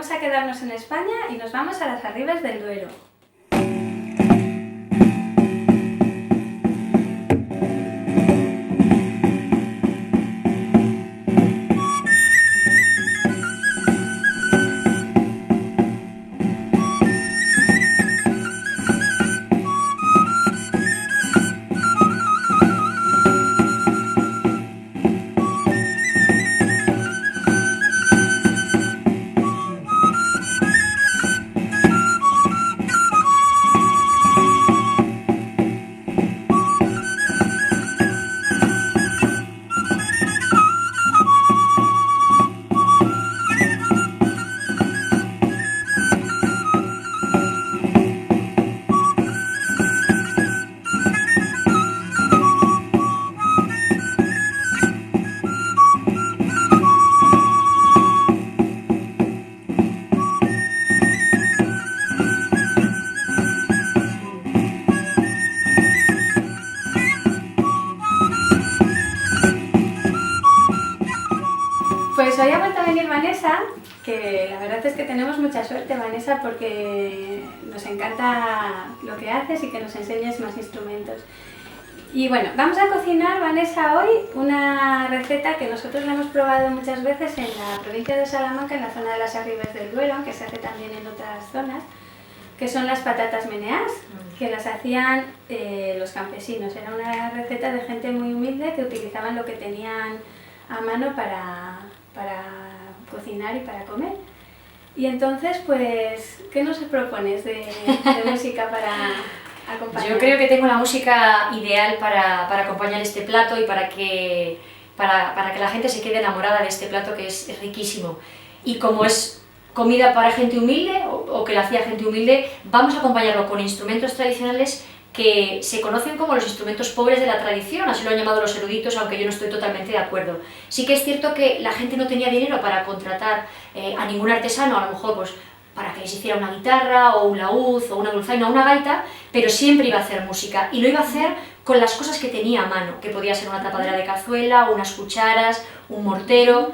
vamos a quedarnos en España y nos vamos a las Arribes del Duero. Pues hoy ha vuelto a venir Vanessa, que la verdad es que tenemos mucha suerte, Vanessa, porque nos encanta lo que haces y que nos enseñes más instrumentos. Y bueno, vamos a cocinar, Vanessa, hoy una receta que nosotros la hemos probado muchas veces en la provincia de Salamanca, en la zona de las Arribes del Duero, aunque se hace también en otras zonas, que son las patatas meneás, que las hacían los campesinos. Era una receta de gente muy humilde que utilizaban lo que tenían a mano para cocinar y para comer. Y entonces, pues, ¿qué nos propones de música para acompañar? Yo creo que tengo la música ideal para acompañar este plato y para que la gente se quede enamorada de este plato, que es riquísimo. Y como es comida para gente humilde, o que la hacía gente humilde, vamos a acompañarlo con instrumentos tradicionales que se conocen como los instrumentos pobres de la tradición, así lo han llamado los eruditos, aunque yo no estoy totalmente de acuerdo. Sí que es cierto que la gente no tenía dinero para contratar a ningún artesano, a lo mejor pues para que les hiciera una guitarra, o un laúd, o una dulzaina, o una gaita, pero siempre iba a hacer música, y lo iba a hacer con las cosas que tenía a mano, que podía ser una tapadera de cazuela, unas cucharas, un mortero,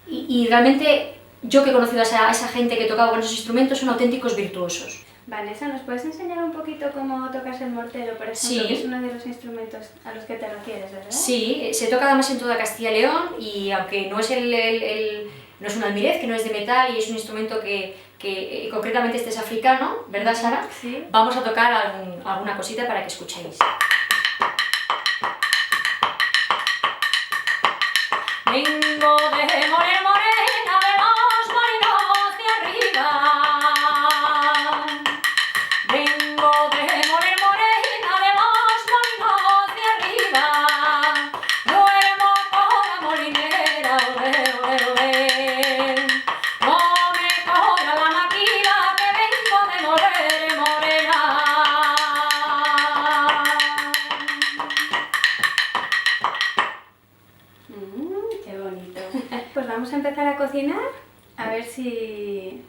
y realmente yo que he conocido a esa gente que tocaba con esos instrumentos son auténticos virtuosos. Vanessa, ¿nos puedes enseñar un poquito cómo tocas el mortero, por ejemplo, Sí. que es uno de los instrumentos a los que te refieres, ¿verdad? Sí, se toca además en toda Castilla y León, y aunque no es no es un almirez, que no es de metal, y es un instrumento que concretamente este es africano, ¿verdad, Sara? Sí. Vamos a tocar alguna cosita para que escuchéis. Vengo de morena de los molinos de arriba. Vengo de morena de los molinos de arriba. Duermo con la molinera, ole, ole, ole. No me coja la maquila que vengo de morena. Qué bonito. Pues vamos a empezar a cocinar, a ver si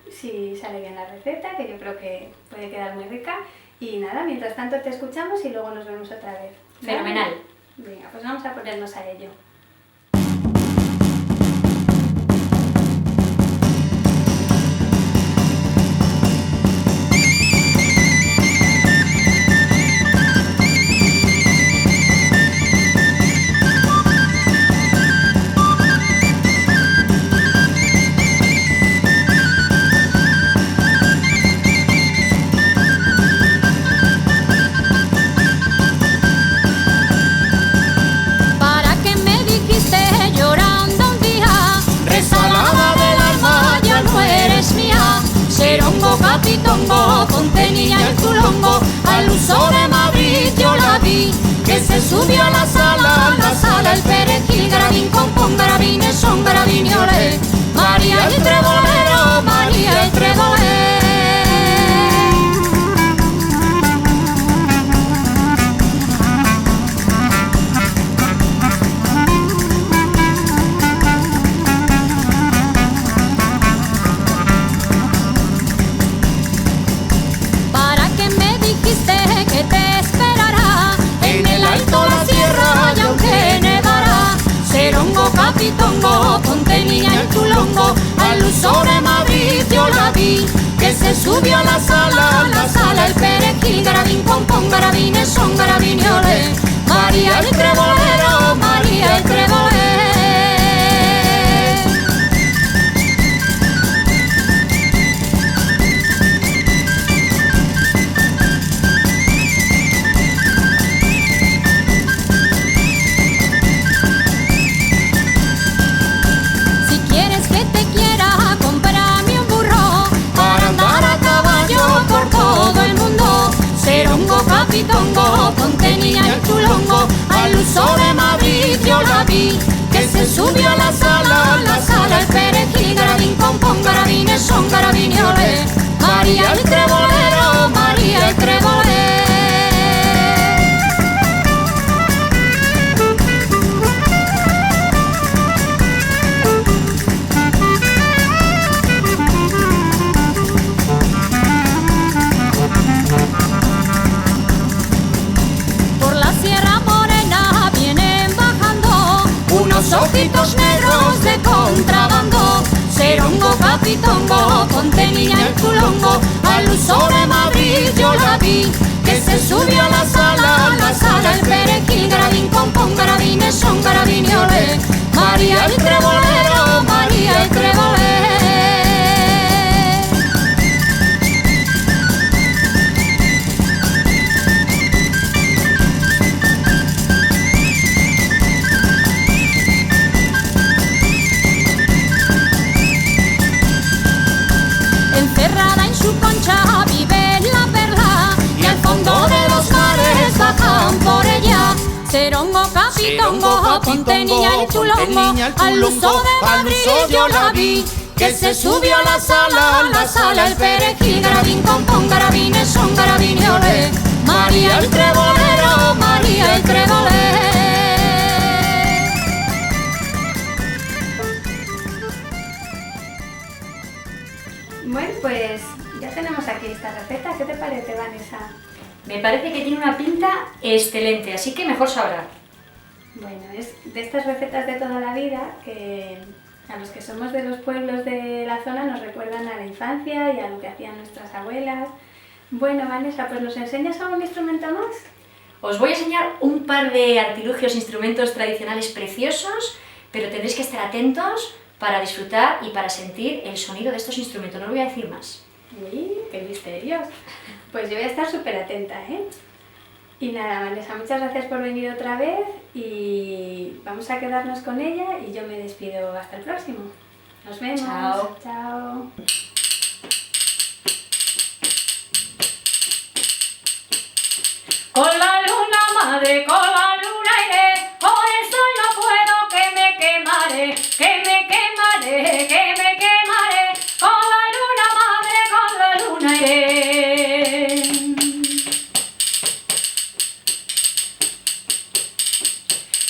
sale bien la receta, que yo creo que puede quedar muy rica. Y nada, mientras tanto te escuchamos y luego nos vemos otra vez. ¿Vale? Fenomenal. Venga, pues vamos a ponernos a ello. ¿Para qué me dijiste llorando un día? Resalada del alma, ya no eres mía. Serongo, capitongo, ponte niña el culongo. Al uso de Madrid yo la vi, que se subió a la sala el perejil, grabín con grabines, son grabinioles. María el trebolero, María el trebolero. ¿Para qué me dijiste que te esperará? En el alto la sierra y aunque nevará. Serongo, capitongo, ponte niña el culongo. Al uso de Madrid yo yo la vi, que se subió a la sala, el perejil, garabín, pompón, garabines, son garabinioles, María el trebolero, María el trebolero. Capitongo, ponte niña el chulongo, al uso de Madrid yo la vi, que se subió a la sala, el perejil, garabín, pompón, garabines, son garabinioles, María el trebolero, María el trebolero. Ojitos negros de contrabando, serongo, capitongo, ponte niña el chulongo, al uso de Madrid yo la vi, que se subió a la sala, el perejil, garabín, pompón, garabines, son garabinioles, María el trebolero, María el trebolero. Encerrada en su concha vive la perla, y al fondo de los mares bajan por ella. Serongo, capitongo, ponte niña el chulongo, al uso de Madrid yo la vi, que se subió a la sala, el perejil, garabín, pompón, garabines, son garabinioles, María el trebolero, María el trebolero. Bueno, pues ya tenemos aquí esta receta. ¿Qué te parece, Vanessa? Me parece que tiene una pinta excelente, así que mejor sabrá. Bueno, es de estas recetas de toda la vida que a los que somos de los pueblos de la zona nos recuerdan a la infancia y a lo que hacían nuestras abuelas. Bueno, Vanessa, pues ¿nos enseñas algún instrumento más? Os voy a enseñar un par de artilugios, instrumentos tradicionales preciosos, pero tendréis que estar atentos para disfrutar y para sentir el sonido de estos instrumentos. No os voy a decir más. Uy, qué misterios. Pues yo voy a estar súper atenta, ¿eh? Y nada, Vanessa, muchas gracias por venir otra vez y vamos a quedarnos con ella y yo me despido hasta el próximo. Nos vemos. Chao. Chao. Con la luna madre, con la luna iré, con el sol no puedo, que me quemaré, que me quemaré, que me quemaré, con la luna madre, con la luna iré.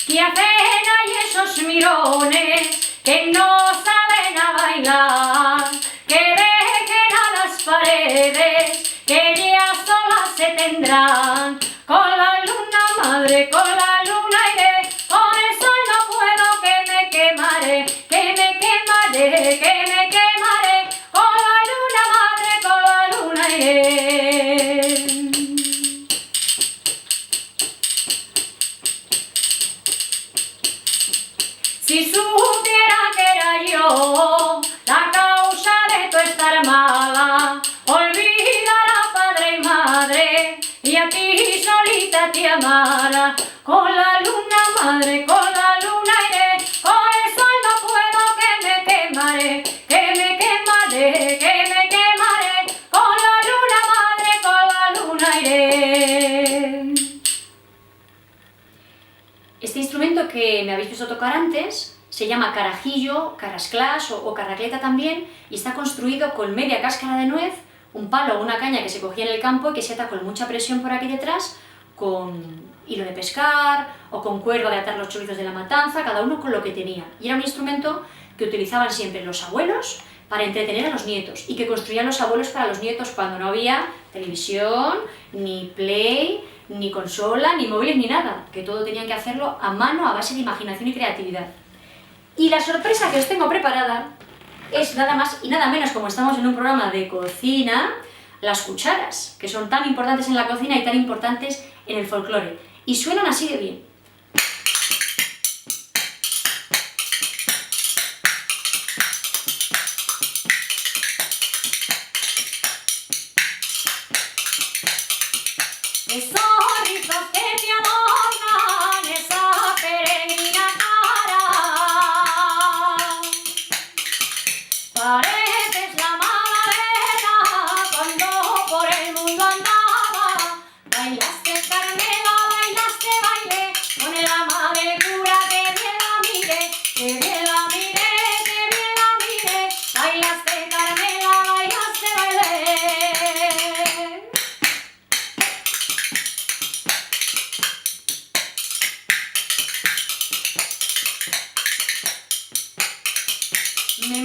¿Qué hacen ahí esos mirones que no saben a bailar, que dejen a las paredes, que ya solas se tendrán? Con la luna madre, con la luna iré, con el sol no puedo, que me quemaré, que me quemaré, que me quemaré, con la luna madre, con la luna iré. Si supiera que era yo la causa de tu estar mala, olvidar a padre y madre y a ti solita te amara. Con la luna madre, con la luna iré, con el sol no puedo, que me quemaré, que me quemaré, que me quemaré, con la luna madre, con la luna iré. Este instrumento que me habéis visto tocar antes se llama carajillo, carrasclás o carracleta también, y está construido con media cáscara de nuez, un palo o una caña que se cogía en el campo y que se ata con mucha presión por aquí detrás, con hilo de pescar o con cuerda de atar los chorizos de la matanza, cada uno con lo que tenía. Y era un instrumento que utilizaban siempre los abuelos para entretener a los nietos y que construían los abuelos para los nietos cuando no había televisión, ni play, ni consola, ni móviles, ni nada, que todo tenían que hacerlo a mano a base de imaginación y creatividad. Y la sorpresa que os tengo preparada es nada más y nada menos, como estamos en un programa de cocina, las cucharas, que son tan importantes en la cocina y tan importantes en el folclore. Y suenan así de bien. Esos rizos que te adornan esa peregrina cara, pareces la Magdalena cuando por el mundo andaba. Bailaste Carmela, bailaste baile con el ama del cura, que bien la mire, que bien la mire, que bien la mire. Bailaste Carmela, bailaste baile. Me